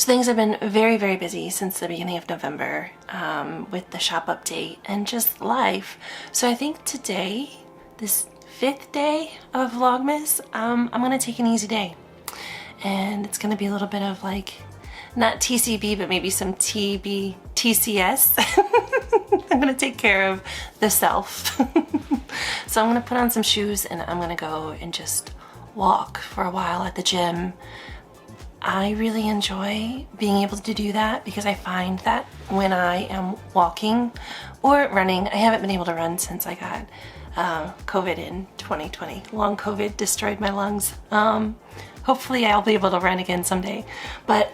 So things have been very, very busy since the beginning of November with the shop update and just life. So I think today, this 5th day of Vlogmas, I'm gonna take an easy day. And it's gonna be a little bit of like, not TCB, but maybe some TCS. I'm gonna take care of the self. So I'm gonna put on some shoes and I'm gonna go and just walk for a while at the gym. I really enjoy being able to do that because I find that when I am walking or running, I haven't been able to run since I got COVID in 2020. Long COVID destroyed my lungs. Hopefully I'll be able to run again someday. But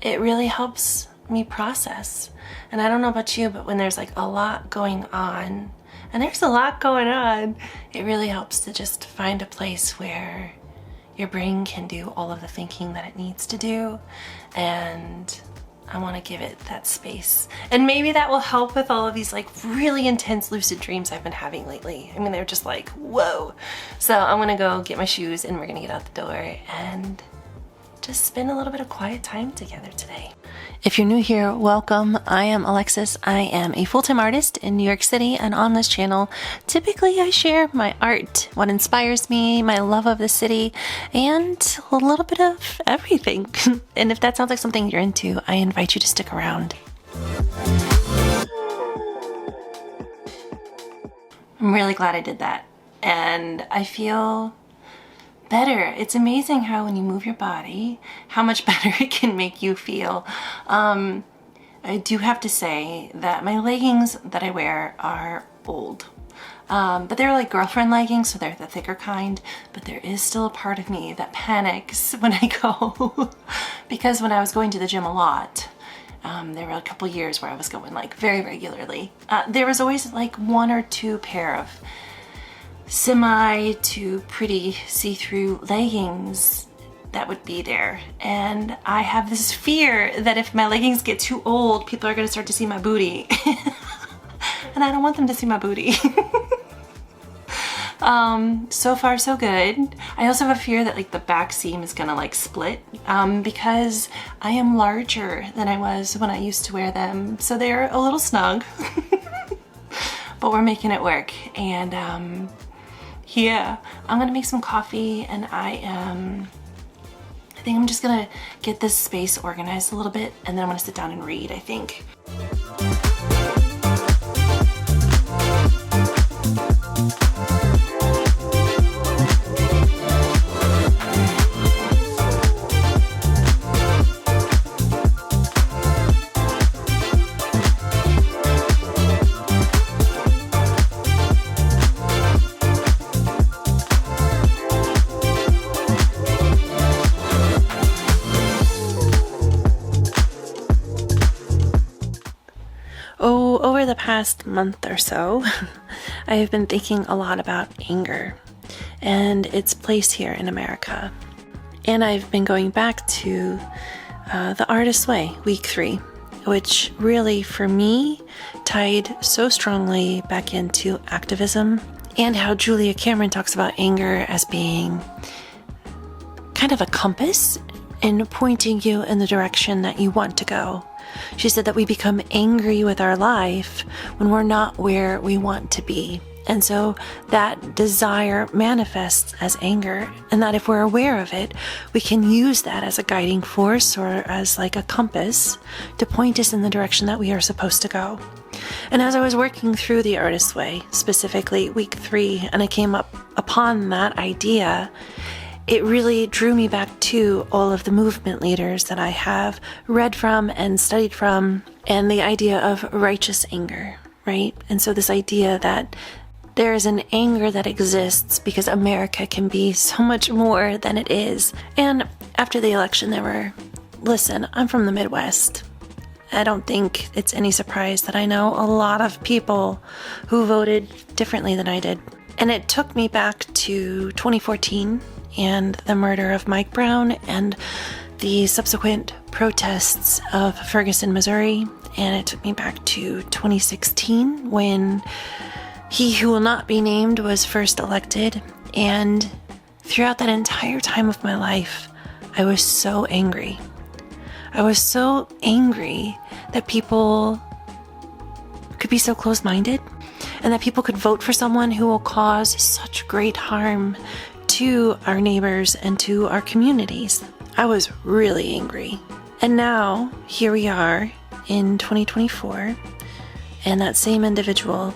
it really helps me process. And I don't know about you, but when there's like a lot going on, and there's a lot going on, it really helps to just find a place where your brain can do all of the thinking that it needs to do. And I want to give it that space. And maybe that will help with all of these like really intense lucid dreams I've been having lately. I mean, they're just like, whoa. So I'm gonna go get my shoes and we're gonna get out the door and just spend a little bit of quiet time together today. If you're new here, welcome. I am Alexis. I am a full-time artist in New York City, and on this channel, typically I share my art, what inspires me, my love of the city, and a little bit of everything. And if that sounds like something you're into, I invite you to stick around. I'm really glad I did that, and I feel better. It's amazing how when you move your body, how much better it can make you feel. I do have to say that my leggings that I wear are old. But they're like girlfriend leggings, so they're the thicker kind, but there is still a part of me that panics when I go. Because when I was going to the gym a lot, there were a couple years where I was going like very regularly. There was always like 1 or 2 pair of semi to pretty see-through leggings that would be there, and I have this fear that if my leggings get too old, people are going to start to see my booty. And I don't want them to see my booty. So far so good. I also have a fear that like the back seam is gonna like split because I am larger than I was when I used to wear them, so they're a little snug. But we're making it work. And yeah, I'm gonna make some coffee, and I think I'm just gonna get this space organized a little bit, and then I'm gonna sit down and read, I think. Over the past month or so, I have been thinking a lot about anger and its place here in America. And I've been going back to The Artist's Way, week 3, which really, for me, tied so strongly back into activism and how Julia Cameron talks about anger as being kind of a compass in pointing you in the direction that you want to go. She said that we become angry with our life when we're not where we want to be. And so that desire manifests as anger, and that if we're aware of it, we can use that as a guiding force or as like a compass to point us in the direction that we are supposed to go. And as I was working through The Artist's Way, specifically week 3, and I came upon that idea, it really drew me back to all of the movement leaders that I have read from and studied from, and the idea of righteous anger, right? And so this idea that there is an anger that exists because America can be so much more than it is. And after the election, listen, I'm from the Midwest. I don't think it's any surprise that I know a lot of people who voted differently than I did. And it took me back to 2014 and the murder of Mike Brown and the subsequent protests of Ferguson, Missouri. And it took me back to 2016 when he who will not be named was first elected. And throughout that entire time of my life, I was so angry. I was so angry that people could be so close-minded and that people could vote for someone who will cause such great harm to our neighbors and to our communities. I was really angry. And now, here we are in 2024, and that same individual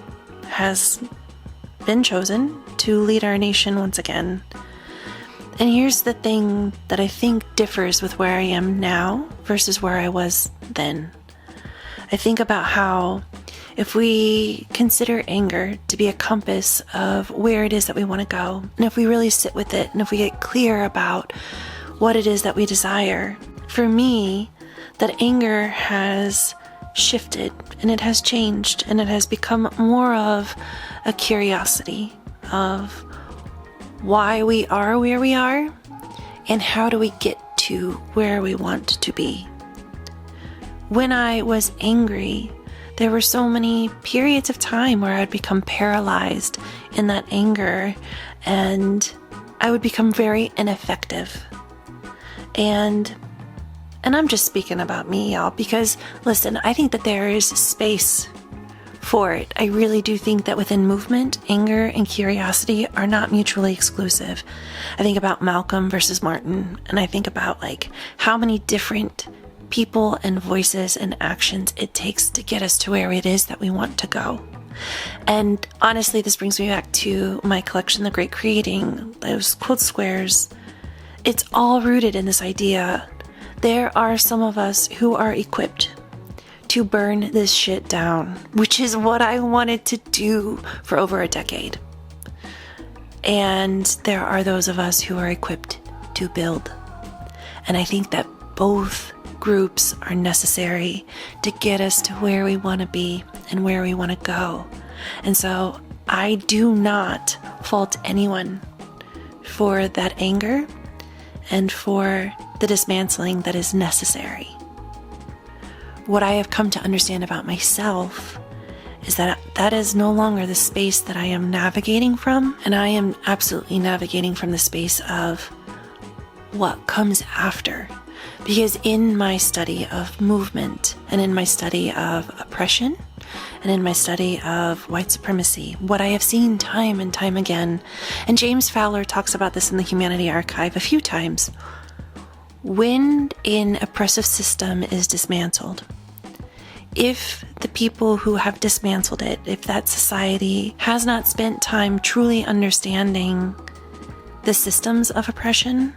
has been chosen to lead our nation once again. And here's the thing that I think differs with where I am now versus where I was then. I think about how if we consider anger to be a compass of where it is that we want to go, and if we really sit with it, and if we get clear about what it is that we desire, for me, that anger has shifted and it has changed and it has become more of a curiosity of why we are where we are and how do we get to where we want to be. When I was angry, there were so many periods of time where I'd become paralyzed in that anger and I would become very ineffective. And I'm just speaking about me, y'all, because listen, I think that there is space for it. I really do think that within movement, anger and curiosity are not mutually exclusive. I think about Malcolm versus Martin, and I think about like how many different people and voices and actions it takes to get us to where it is that we want to go. And honestly, this brings me back to my collection, The Great Creating, those quilt squares. It's all rooted in this idea. There are some of us who are equipped to burn this shit down, which is what I wanted to do for over a decade. And there are those of us who are equipped to build. And I think that both groups are necessary to get us to where we want to be and where we want to go. And so I do not fault anyone for that anger and for the dismantling that is necessary. What I have come to understand about myself is that that is no longer the space that I am navigating from, and I am absolutely navigating from the space of what comes after. Because in my study of movement, and in my study of oppression, and in my study of white supremacy, what I have seen time and time again, and James Fowler talks about this in the Humanity Archive a few times, when an oppressive system is dismantled, if the people who have dismantled it, if that society has not spent time truly understanding the systems of oppression,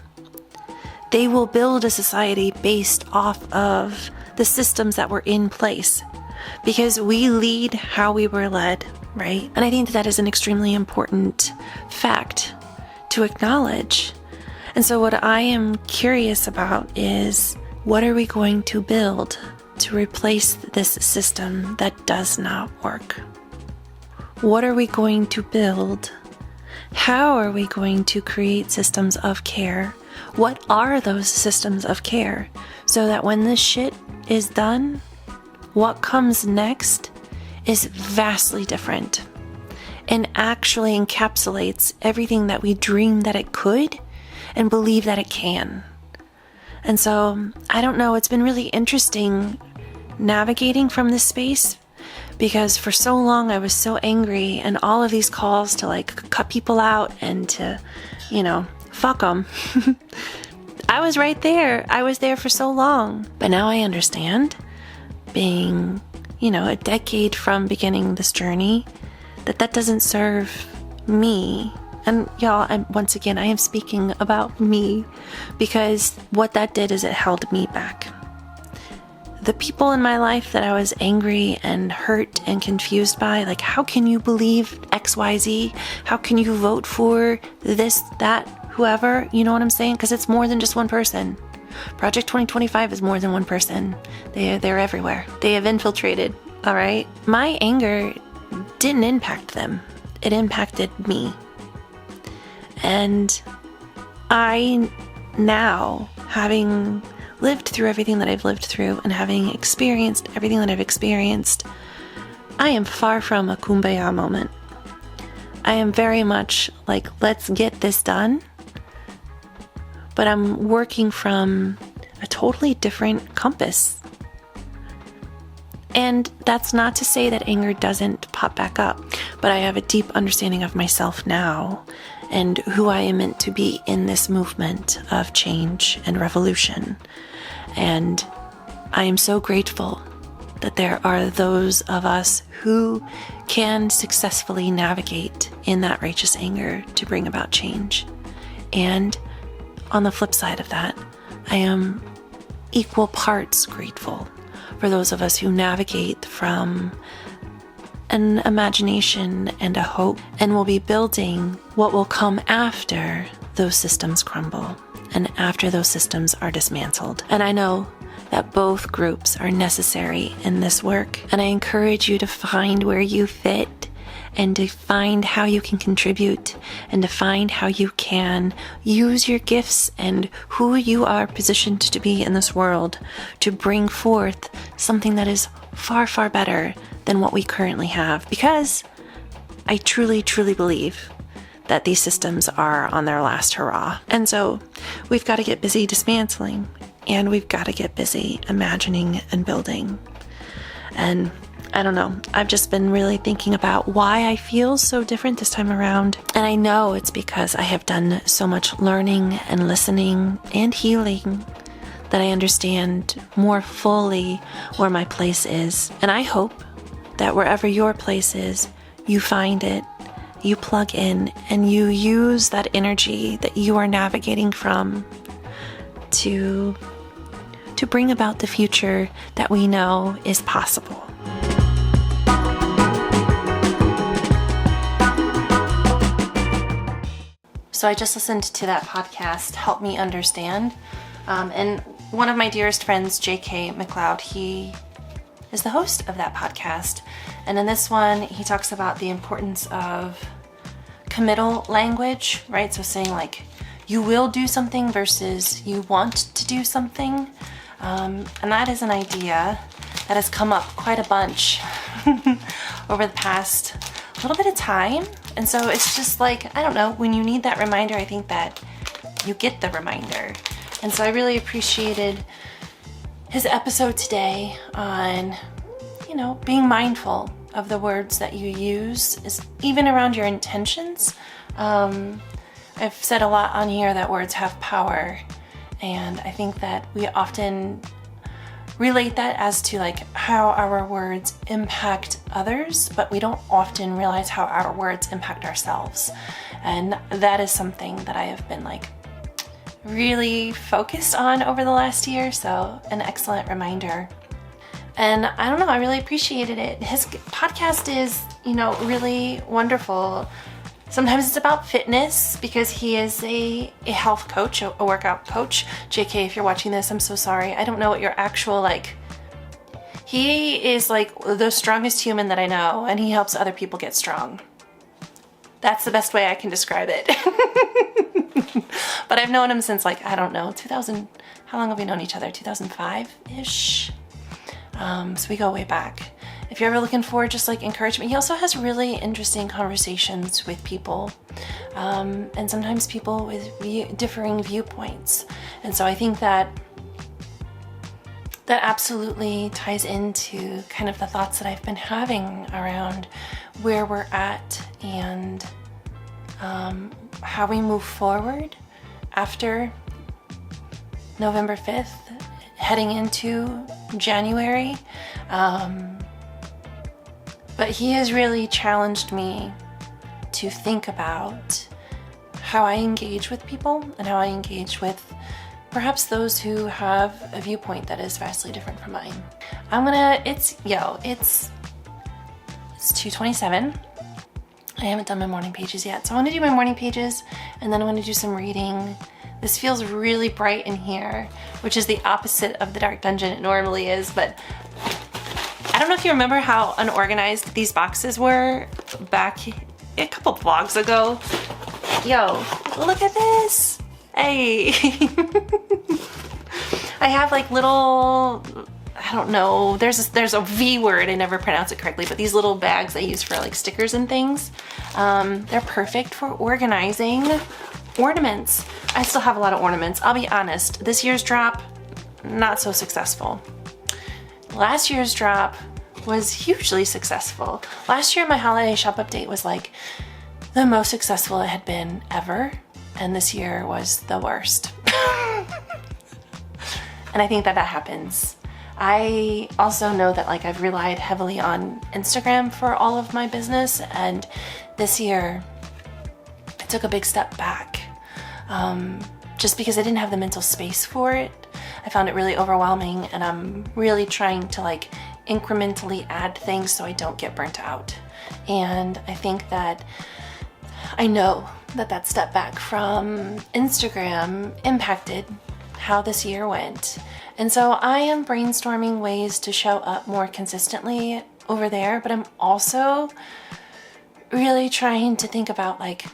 they will build a society based off of the systems that were in place, because we lead how we were led, right? And I think that is an extremely important fact to acknowledge. And so what I am curious about is, what are we going to build to replace this system that does not work? What are we going to build? How are we going to create systems of care? What are those systems of care? So that when this shit is done, what comes next is vastly different and actually encapsulates everything that we dreamed that it could and believe that it can. And so, I don't know, it's been really interesting navigating from this space, because for so long I was so angry, and all of these calls to like cut people out and to, fuck them. I was right there. I was there for so long. But now I understand, being, a decade from beginning this journey, that doesn't serve me. And y'all, once again, I am speaking about me, because what that did is it held me back. The people in my life that I was angry and hurt and confused by, like, how can you believe XYZ? How can you vote for this, that, whoever? You know what I'm saying? Because it's more than just one person. Project 2025 is more than one person. They're everywhere. They have infiltrated, all right? My anger didn't impact them. It impacted me. And I now, having lived through everything that I've lived through and having experienced everything that I've experienced, I am far from a kumbaya moment. I am very much like, let's get this done. but I'm working from a totally different compass. And that's not to say that anger doesn't pop back up, but I have a deep understanding of myself now and who I am meant to be in this movement of change and revolution. And I am so grateful that there are those of us who can successfully navigate in that righteous anger to bring about change. And on the flip side of that, I am equal parts grateful for those of us who navigate from an imagination and a hope, and will be building what will come after those systems crumble and after those systems are dismantled. And I know that both groups are necessary in this work, and I encourage you to find where you fit and to find how you can contribute and to find how you can use your gifts and who you are positioned to be in this world to bring forth something that is far, far better than what we currently have. Because I truly, truly believe that these systems are on their last hurrah. And so we've got to get busy dismantling, and we've got to get busy imagining and building. And I don't know, I've just been really thinking about why I feel so different this time around. And I know it's because I have done so much learning and listening and healing that I understand more fully where my place is. And I hope that wherever your place is, you find it, you plug in, and you use that energy that you are navigating from to bring about the future that we know is possible. So I just listened to that podcast, Help Me Understand. And one of my dearest friends, J.K. McLeod, he is the host of that podcast. And in this one, he talks about the importance of committal language, right? So saying like, you will do something versus you want to do something. And that is an idea that has come up quite a bunch over the past little bit of time. And so it's just like, I don't know, when you need that reminder, I think that you get the reminder. And so I really appreciated his episode today on, being mindful of the words that you use, is even around your intentions. I've said a lot on here that words have power, and I think that we often relate that as to like how our words impact others, but we don't often realize how our words impact ourselves. And that is something that I have been like really focused on over the last year. So an excellent reminder. And I don't know, I really appreciated it. His podcast is, really wonderful. Sometimes it's about fitness because he is a health coach, a workout coach. JK, if you're watching this, I'm so sorry. I don't know what your actual, he is like the strongest human that I know, and he helps other people get strong. That's the best way I can describe it. But I've known him since 2000, how long have we known each other? 2005-ish? So we go way back. If you're ever looking for just encouragement, he also has really interesting conversations with people, and sometimes people with differing viewpoints. And so I think that absolutely ties into kind of the thoughts that I've been having around where we're at and how we move forward after November 5th, heading into January. But he has really challenged me to think about how I engage with people and how I engage with perhaps those who have a viewpoint that is vastly different from mine. It's 2:27. I haven't done my morning pages yet. So I want to do my morning pages, and then I want to do some reading. This feels really bright in here, which is the opposite of the dark dungeon it normally is, but I don't know if you remember how unorganized these boxes were back a couple vlogs ago. Yo, look at this. Hey. I have little, I don't know, there's a V word, I never pronounce it correctly, but these little bags I use for stickers and things. They're perfect for organizing ornaments. I still have a lot of ornaments. I'll be honest, this year's drop, not so successful. Last year's drop was hugely successful. Last year my holiday shop update was like the most successful it had been ever, and this year was the worst. And I think that happens. I also know that like I've relied heavily on Instagram for all of my business, and this year I took a big step back just because I didn't have the mental space for it. I found it really overwhelming, and I'm really trying to like incrementally add things so I don't get burnt out. And I think that I know that that step back from Instagram impacted how this year went. And so I am brainstorming ways to show up more consistently over there, but I'm also really trying to think about like,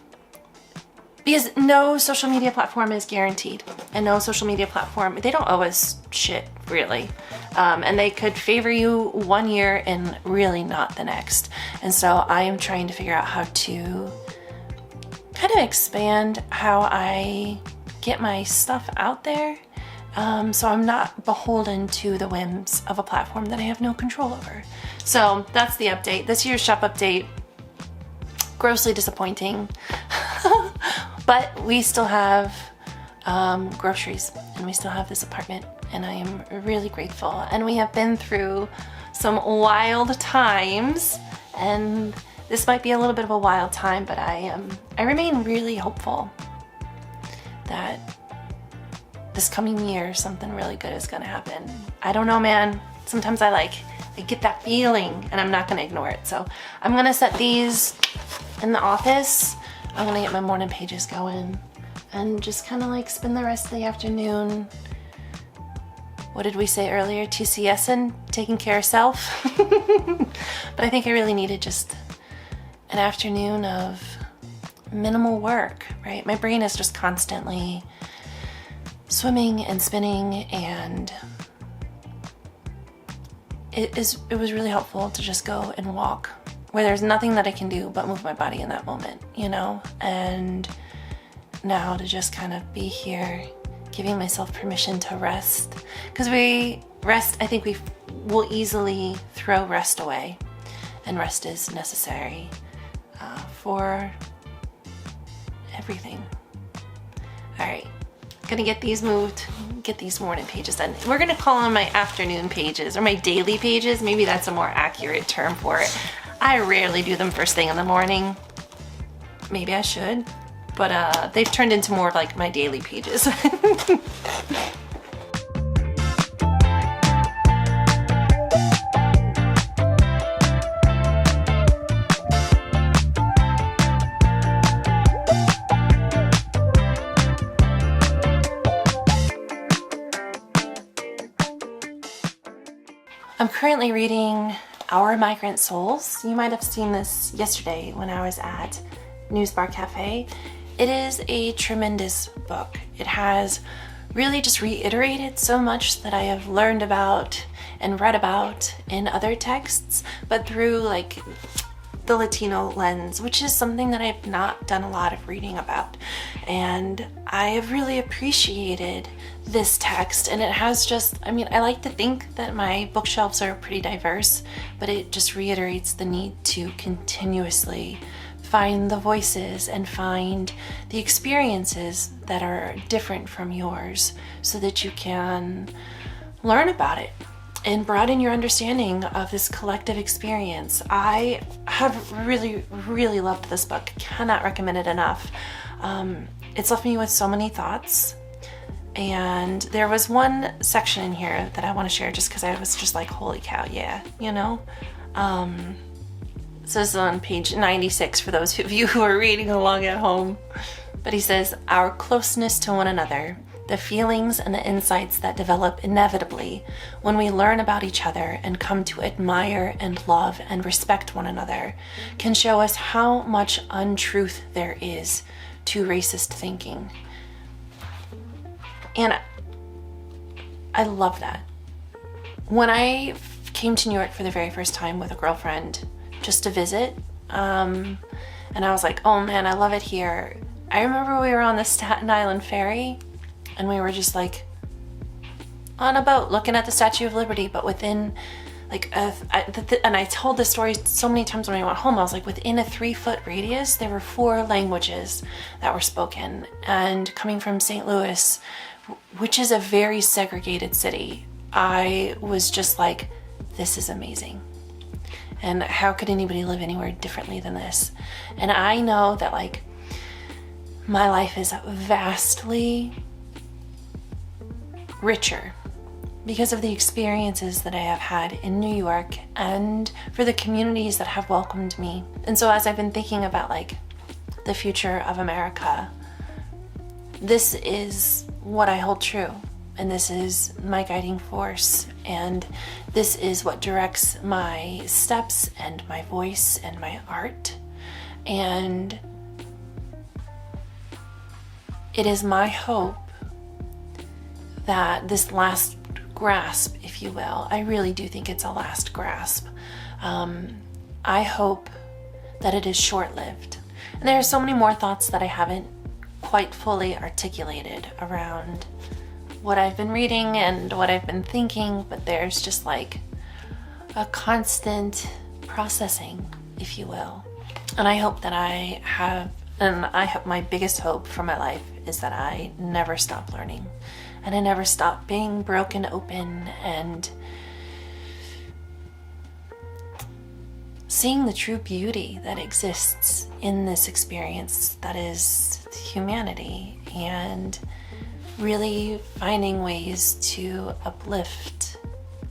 because no social media platform is guaranteed, and no social media platform, they don't owe us shit really. And they could favor you one year and really not the next. And so I am trying to figure out how to kind of expand how I get my stuff out there, so I'm not beholden to the whims of a platform that I have no control over. So that's the update. This year's shop update, grossly disappointing, but we still have groceries, and we still have this apartment, and I am really grateful. And we have been through some wild times, and this might be a little bit of a wild time, but I remain really hopeful that this coming year something really good is gonna happen. I don't know, man. Sometimes I get that feeling, and I'm not gonna ignore it. So I'm gonna set these in the office. I'm gonna get my morning pages going and just kind of like spend the rest of the afternoon, what did we say earlier, TCSing, taking care of self. But I think I really needed just an afternoon of minimal work, right? My brain is just constantly swimming and spinning, and it was really helpful to just go and walk where there's nothing that I can do but move my body in that moment, you know? And now to just kind of be here, giving myself permission to rest. Because I think we will easily throw rest away, and rest is necessary for everything. All right, gonna get these moved, get these morning pages done. We're gonna call them my afternoon pages, or my daily pages. Maybe that's a more accurate term for it. I rarely do them first thing in the morning. Maybe I should, but they've turned into more of like my daily pages. I'm currently reading Our Migrant Souls. You might have seen this yesterday when I was at News Bar Cafe. It is a tremendous book. It has really just reiterated so much that I have learned about and read about in other texts, but through like the Latino lens, which is something that I've not done a lot of reading about. And I have really appreciated this text, and it has just, I mean, I like to think that my bookshelves are pretty diverse, but it just reiterates the need to continuously find the voices and find the experiences that are different from yours so that you can learn about it and broaden your understanding of this collective experience. I have really, really loved this book. Cannot recommend it enough. It's left me with so many thoughts. And there was one section in here that I want to share just because I was just like, holy cow, yeah, you know? So this is on page 96 for those of you who are reading along at home. But he says, our closeness to one another, the feelings and the insights that develop inevitably when we learn about each other and come to admire and love and respect one another, can show us how much untruth there is to racist thinking. And I love that. When I came to New York for the very first time with a girlfriend just to visit, and I was like, oh man, I love it here. I remember we were on the Staten Island ferry and we were just like on a boat looking at the Statue of Liberty, but within like and I told this story so many times when I went home. I was like, within a 3-foot radius there were 4 languages that were spoken. And coming from St. Louis, which is a very segregated city, I was just like, this is amazing. And how could anybody live anywhere differently than this? And I know that like my life is vastly richer because of the experiences that I have had in New York and for the communities that have welcomed me. And so as I've been thinking about like the future of America, this is what I hold true, and this is my guiding force, and this is what directs my steps and my voice and my art. And it is my hope that this last grasp, if you will, I really do think it's a last grasp. I hope that it is short-lived. And there are so many more thoughts that I haven't quite fully articulated around what I've been reading and what I've been thinking, but there's just like a constant processing, if you will. And I hope that I have, and I hope my biggest hope for my life is that I never stop learning. And I never stop being broken open and seeing the true beauty that exists in this experience that is humanity, and really finding ways to uplift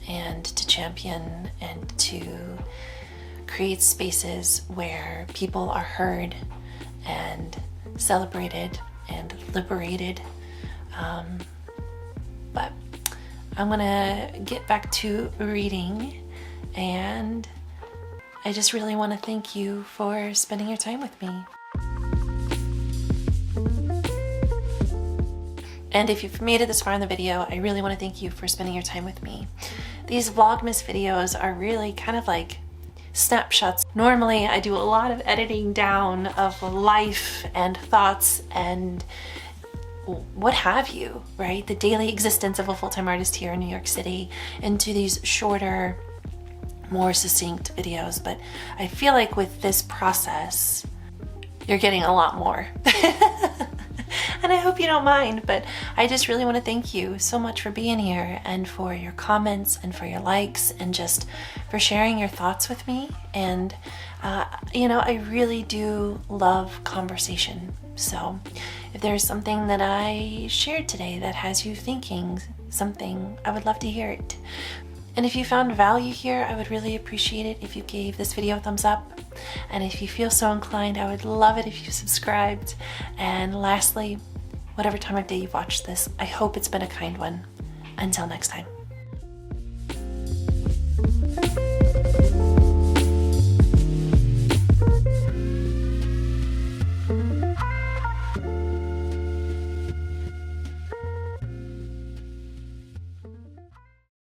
and to champion and to create spaces where people are heard and celebrated and liberated. But I'm gonna get back to reading, and I just really want to thank you for spending your time with me. And if you've made it this far in the video, I really want to thank you for spending your time with me. These Vlogmas videos are really kind of like snapshots. Normally I do a lot of editing down of life and thoughts and what have you, right? The daily existence of a full-time artist here in New York City into these shorter, more succinct videos. But I feel like with this process, you're getting a lot more. And I hope you don't mind, but I just really want to thank you so much for being here and for your comments and for your likes and just for sharing your thoughts with me. And, you know, I really do love conversation. So if there's something that I shared today that has you thinking something, I would love to hear it. And if you found value here, I would really appreciate it if you gave this video a thumbs up. And if you feel so inclined, I would love it if you subscribed. And lastly, whatever time of day you've watched this, I hope it's been a kind one. Until next time.